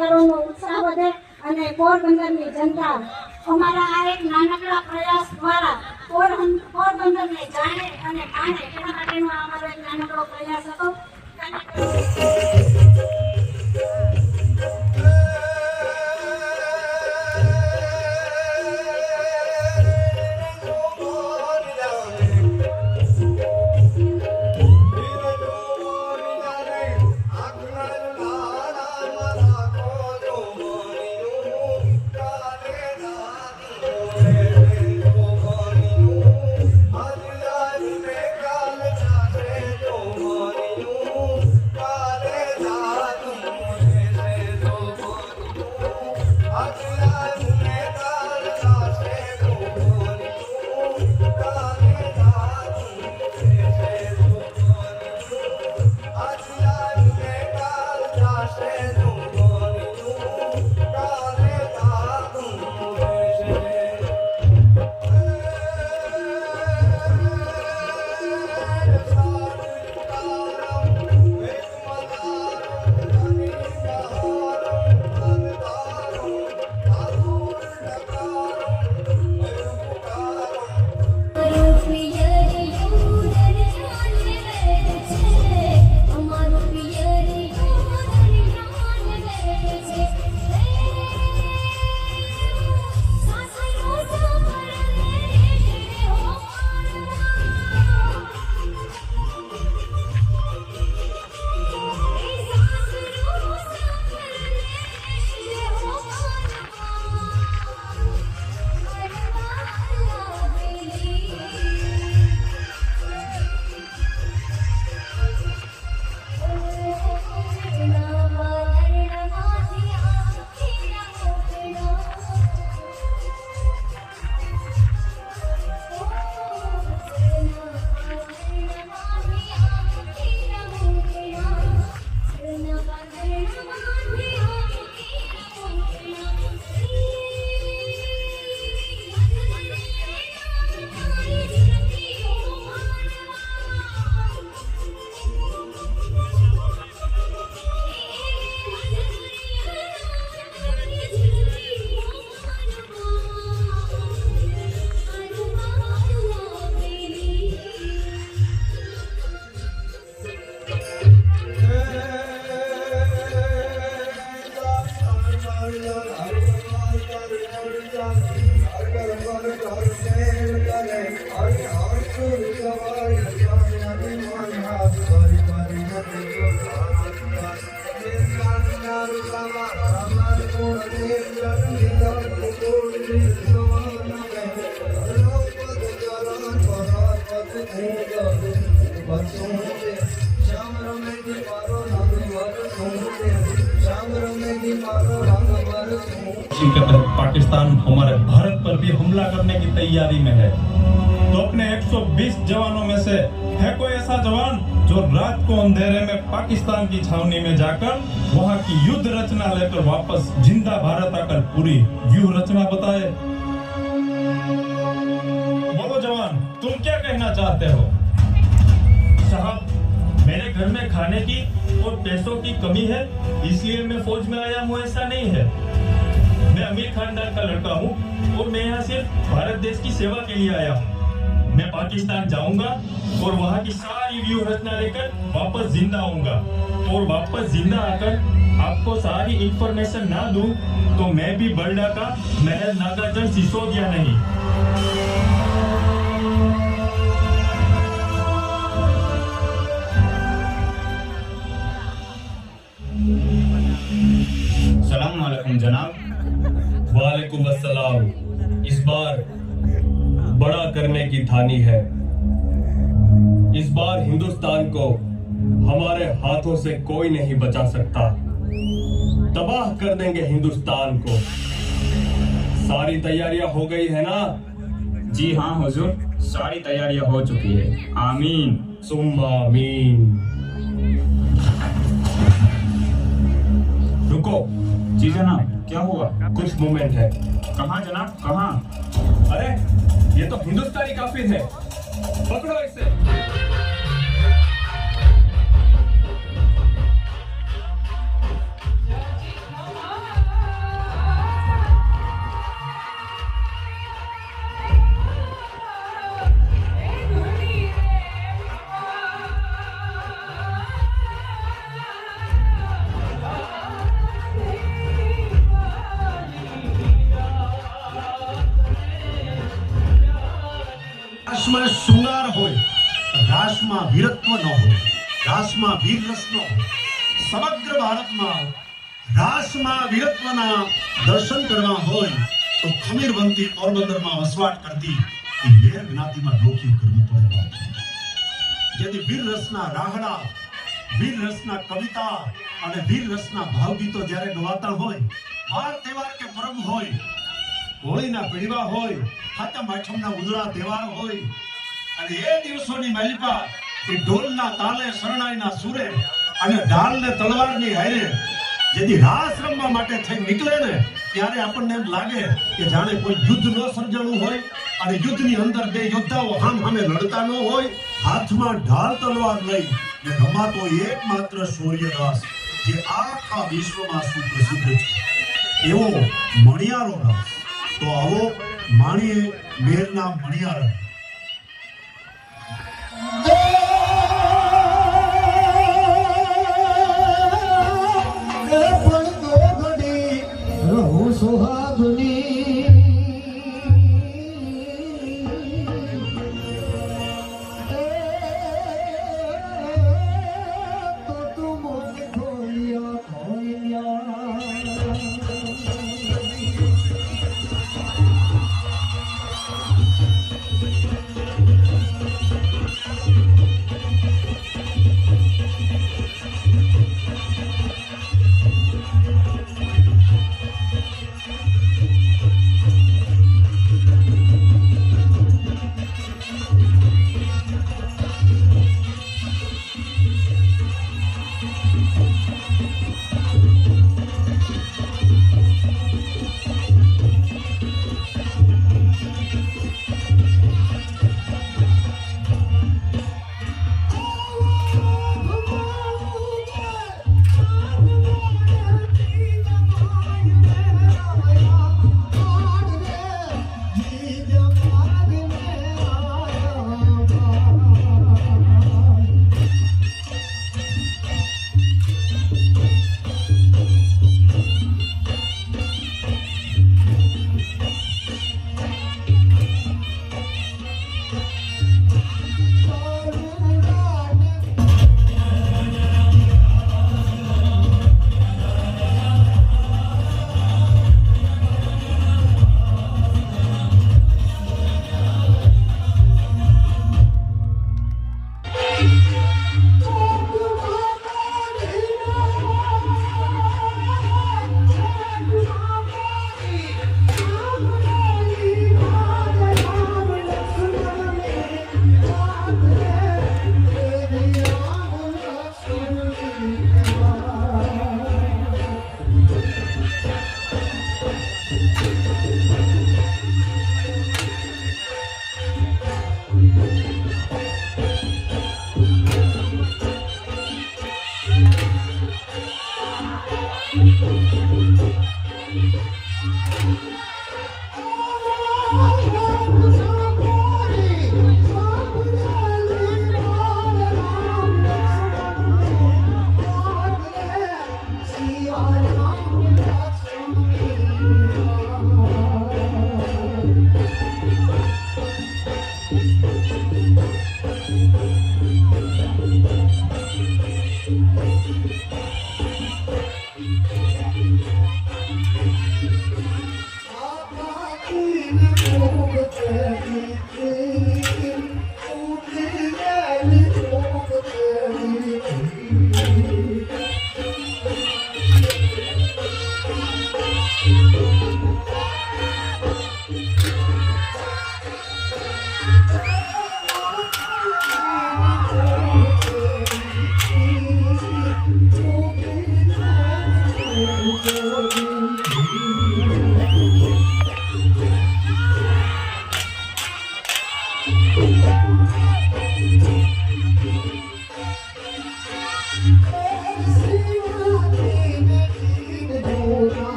કલાકારોનો ઉત્સાહ વધે અને પોરબંદરની જનતા અમારા આ એક નાનકડા પ્રયાસ દ્વારા પોરબંદરને જાણે અને માણે તેના માટેનો અમારો એક નાનકડો પ્રયાસ હતો. पाकिस्तान हमारे भारत पर भी हमला करने की तैयारी में है, तो अपने 120 जवानों में से है कोई ऐसा जवान जो रात को अंधेरे में पाकिस्तान की छावनी में जाकर वहां की युद्ध रचना लेकर वापस जिंदा भारत आकर पूरी व्यूह रचना बताए? बोलो जवान, तुम क्या कहना चाहते हो? साहब, मेरे घर में खाने की और पैसों की कमी है, इसलिए मैं फौज में आया हूँ, ऐसा नहीं है। मैं अमीर खानदान का लड़का हूँ और मैं यहाँ सिर्फ भारत देश की सेवा के लिए आया हूँ। मैं पाकिस्तान जाऊंगा और वहाँ की सारी व्यूह रचना लेकर वापस जिंदा आऊंगा, और वापस जिंदा आकर आपको सारी इंफॉर्मेशन ना दूं तो मैं भी बरडा का महल नागार्जुन सिसोदिया नहीं। सलाम वालेकुम जनाब। वालेकुम अस्सलाम। इस बार बड़ा करने की ठानी है। इस बार हिंदुस्तान को हमारे हाथों से कोई नहीं बचा सकता। तबाह कर देंगे हिंदुस्तान को। सारी तैयारियां हो गई है ना? जी हाँ हुजूर, सारी तैयारियां हो चुकी है। आमीन सुम्मा आमीन। रुको। जी जनाब, क्या हुआ? कुछ मूवमेंट है। कहाँ जनाब, कहाँ? अरे ये तो हिंदुस्तानी काफिर है, पकड़ो इसे। રાસમાં શૃંગાર હોય, રાસમાં વીરત્વ ન હોય, રાસમાં વીર રસ ન હોય. સમગ્ર ભારતમાં રાસમાં વીરત્વના દર્શન કરવા હોય તો ખમીરવંતી પોરબંદરમાં વસવાટ કરતી એ લેર જ્ઞાતિમાં ડોકિયું કરવું પડે. જેથી વીર રસના રાહડા, વીર રસના કવિતા અને વીર રસના ભાવગીતો જ્યારે ગવાતા હોય, વાર તહેવાર કે પરબ હોય, હોળીના પીડવા હોય, હાથમ આઠમના ઉજળા તહેવાર હોય, અને એ દિવસોની માલિપા એ ઢોલના તાલે, શરણાઈના સુરે અને ઢાલને તલવારની હારે જેથી રાસ રમવા માટે થઈ નીકળે ને, ત્યારે આપણને એમ લાગે કે જાણે કોઈ યુદ્ધ ન સર્જાણું હોય અને યુદ્ધની અંદર બે યોદ્ધાઓ હામ હામે લડતા ન હોય, હાથમાં ઢાલ તલવાર લઈ ને રમાતો એકમાત્ર શૌર્ય રાસ જે આખા વિશ્વમાં સુપ્રસિદ્ધ છે, એવો મણિયારો રાસ. તો આવો માણીએ મેરના મણિયારા.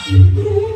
You